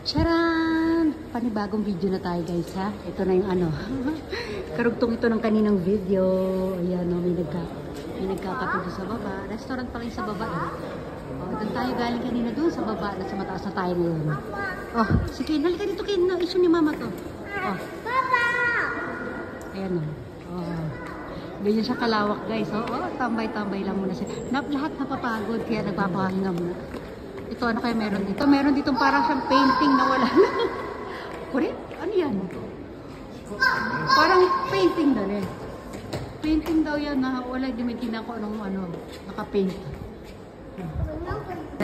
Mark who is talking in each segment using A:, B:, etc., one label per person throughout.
A: Charan! Panibagong video na tayo guys ha. Ito na yung ano. Karugtong ito ng kaninang video. Ayan o, may nagkakape sa baba. Restaurant pa rin sa baba eh. O, doon tayo galing kanina doon sa baba. Nasa mataas na tayo ngayon. Oh, si Ken. Halika dito Ken. No, issue ni mama to. Oh. Papa! Ayan o. Oh. Ganyan siya kalawak guys. Oh, tambay-tambay lang muna siya. Lahat napapagod kaya nagpapahinga muna. Ito ano kaya meron dito? Meron ditong parang siyang painting na wala na. Kulit? Ano yan? Parang painting na rin. Painting daw yan na wala gamitin ako nung ano, naka-paint.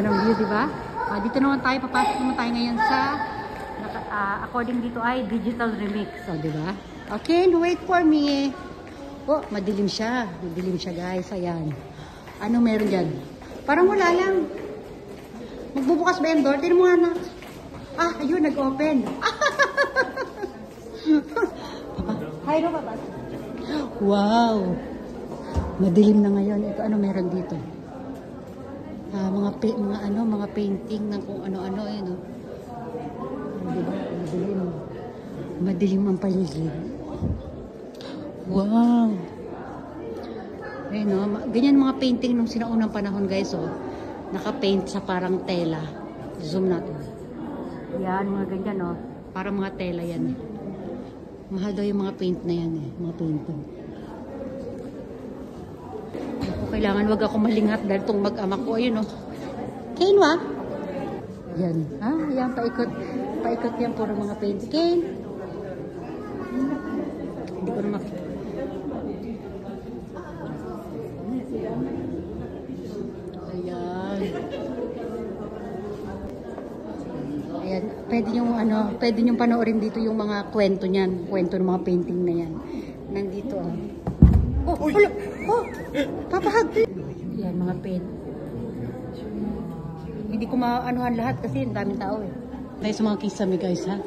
A: Anong view, diba? Dito naman tayo, papasok naman tayo ngayon sa according dito ay digital remix. So, diba? Okay, wait for me. Oh, madilim siya. Madilim siya guys. Ayan. Ano meron dyan? Parang wala lang. Magbubukas ba yung door? Tinan mo nga na. Ah, ayun, nag-open. Hi, no, Papa. Wow. Madilim na ngayon. Ito, ano meron dito? Mga painting ng kung ano-ano. Ayun, oh. Diba? Madilim. Madilim ang paligid. Wow. Ayun, oh. Ganyan mga painting nung sinaunang panahon, guys, oh. Naka-paint sa parang tela. Zoom natin. Yan, mga ganyan, no? Parang mga tela yan, eh. Mahal daw yung mga paint na yan, eh. Mga painting. Ako, kailangan wag ako malingat dahil itong mag-ama ko. Ayun, no? Kane, yan. Yan, paikot. Paikot yan, puro mga paint. Kane! Hindi ko na makita. Ayan, pwede nyo panoorin dito yung mga kwento niyan, kwento ng mga painting na yan. Nandito, oh. Oh, hala, oh, papahag. Yan, mga paint. Hindi ko maanuhan lahat kasi ang daming tao eh. Tayo sa mga kisame guys ha.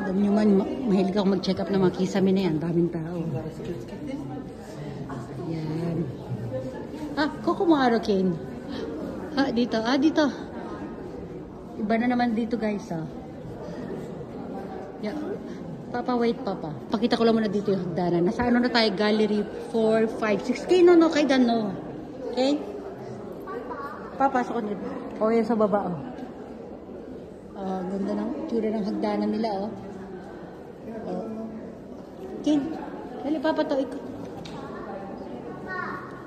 A: Alam nyo man, mahilig ako mag-check up ng mga kisame na yan, daming tao. Yan. Koko mo araw, Kane. Dito, dito. Iba na naman dito guys Yeah. Papa, wait Papa. Pakita ko lang muna dito yung hagdanan. Nasa ano na tayo? Gallery 4, 5, 6. Kay no, kay Dan no. Okay? Papa, pasok ko dito. Yan sa baba ganda ng tsura ng hagdanan nila Ken, dali Papa to. Ikot.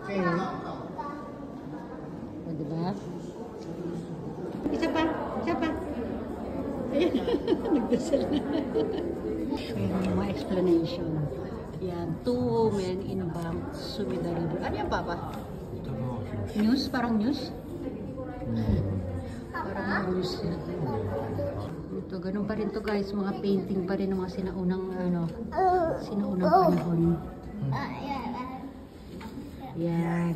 A: Okay. Diba? Isa pa. Ayan. Nagdasal na. Ayan, mga explanation. Yan. 2 women in bank solidarity. Ano yan, Papa? News? Parang news? Parang news yan. Ito, ganun pa rin to guys. Mga painting pa rin ng mga sinaunang panahon. Yan.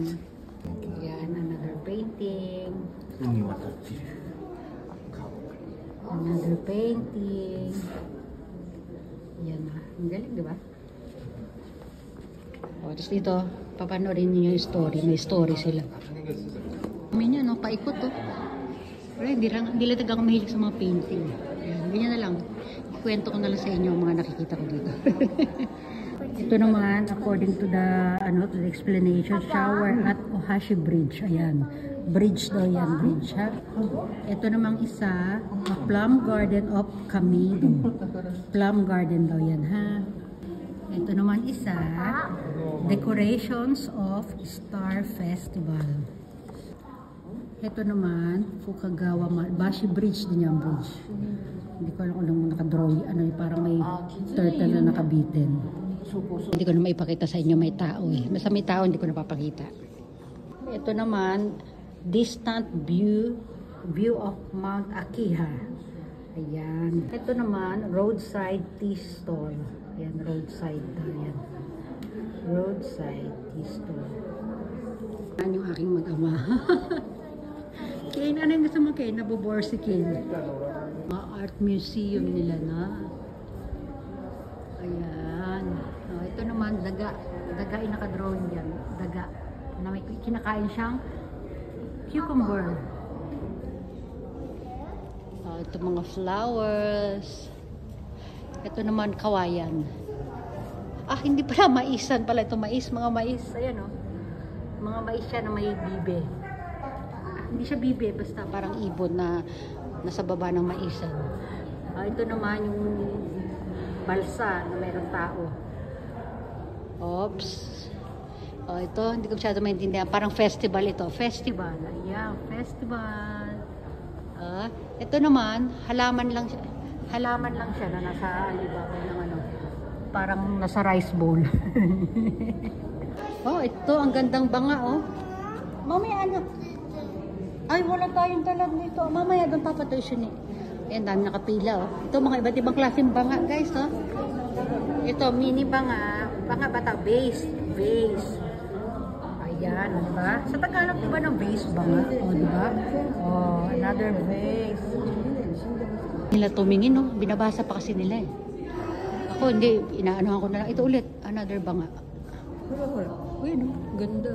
A: Yan, another painting. Another painting. Yan na. Ang galing, diba? Tapos dito, papanoorin niyo yung story. May story sila. Kami niya, no? Paikot, Pero hindi lang talaga ako mahilig sa mga painting. Yan, ganyan na lang. Ikwento ko na lang sa inyo ang mga nakikita ko dito. Ito naman, according to the explanation, shower at Ohashi Bridge. Ayan. Bridge daw yan, bridge ha. Ito namang isa, Plum Garden of Kamido. Plum Garden daw yan ha. Ito naman isa, Decorations of Star Festival. Ito naman, Fukagawa, Bashi Bridge din yung bridge. Hindi ko alam kung nakadraw, parang may turtle na nakabitin. Hindi ko na maipakita sa inyo, may tao eh. Basta may tao, hindi ko na papakita. Ito naman, distant view of Mount Akiha. Ayan. Ito naman, roadside tea stall. Ayan, roadside. Ayan. Roadside tea stall. Ayan yung aking mag-ama. Kane, ano yung gusto mo, Kane? Nabobore si Kane. Mga art museum nila na. Ayan. Ito naman, daga. Daga yung naka-drone yan. Daga. Na may kinakain siyang cucumber. Ito mga flowers. Ito naman kawayan. Hindi pala maisan pala ito, mais, mga mais. Ayan oh. Mga mais siya na may bibe. Hindi siya bibe, basta parang ibon na nasa baba ng maisan. Ito naman yung balsa na mayroong tao. Oops. Ito, hindi ko masyado maintindihan. Parang festival ito. Festival. Ayan, festival. Ito naman, halaman lang siya. Halaman lang siya na nasa alibaba ng ano. Parang nasa rice bowl. Ito, ang gandang banga, oh. Mamaya, anak. Ay, wala tayong dalag nito. Mamaya, doon papatoy siya ni. Ayan, dami nakapila, oh. Ito, mga iba't ibang klaseng banga, guys, oh. Ito, mini banga. Banga bata, base. Base. Ayan, diba? Sa Tagalog, diba ng base banga? Diba? Another base. Nila tumingin, no? Binabasa pa kasi nila, eh. Ako, hindi. Inaanohan ko na lang. Ito ulit. Another banga. Uy, no? Ganda.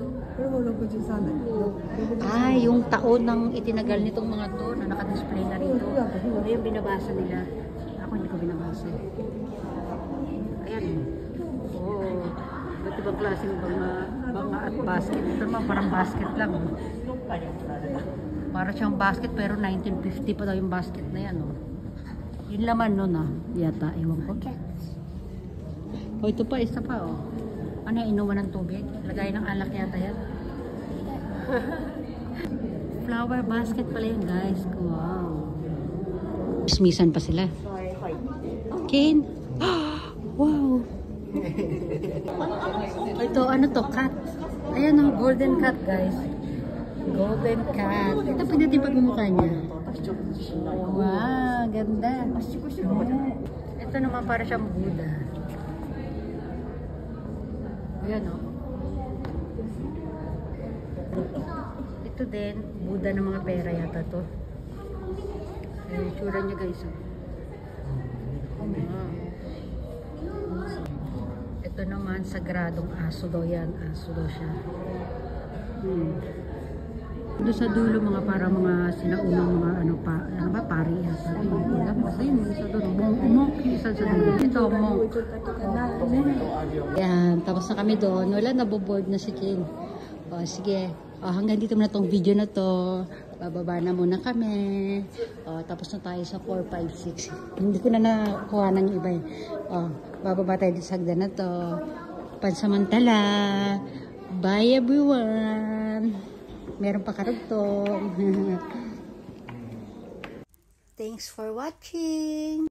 A: Yung taon ng itinagal nitong mga to na naka-display na rito. Yung binabasa nila. Ako hindi ko binabasa. Ayan. Ba't ibang klaseng banga at basket? Ito naman parang basket lang. Para siyang basket pero 1950 pa daw yung basket na yan. Yung laman nun yata. Ewan ko. Ito pa, isa pa. Ano yung inuman ng tubig? Lagay ng alak yata yan. Flower basket pala yun, guys. Wow. Smisan pa sila. Kane? Wow. Ito, ano to? Cat. Ayan o, golden cat, guys. Golden cat. Ito pwede pagmumukha niya. Wow, ganda. Ito naman para siyang Buddha. Ayan o. Ito din, Buddha ng mga pera yata to. Ayan, itsura niya, guys. Ito naman, sagradong aso daw yan. Aso daw siya. Doon sa dulo, mga para mga sinaunang mga pari yata. Ayun, isa doon. Monk, isa sa dulo. Ito, monk. Yan, tapos na kami doon. Wala, naboboard na si King. Sige. Hanggang dito na tong video na to. Bababa na muna kami. Tapos na tayo sa 4, 5, 6. Hindi ko na nakuha ng iba eh. Bababa tayo sa hagdan na to. Pansamantala. Bye everyone. Meron pa karugtong. Thanks for watching.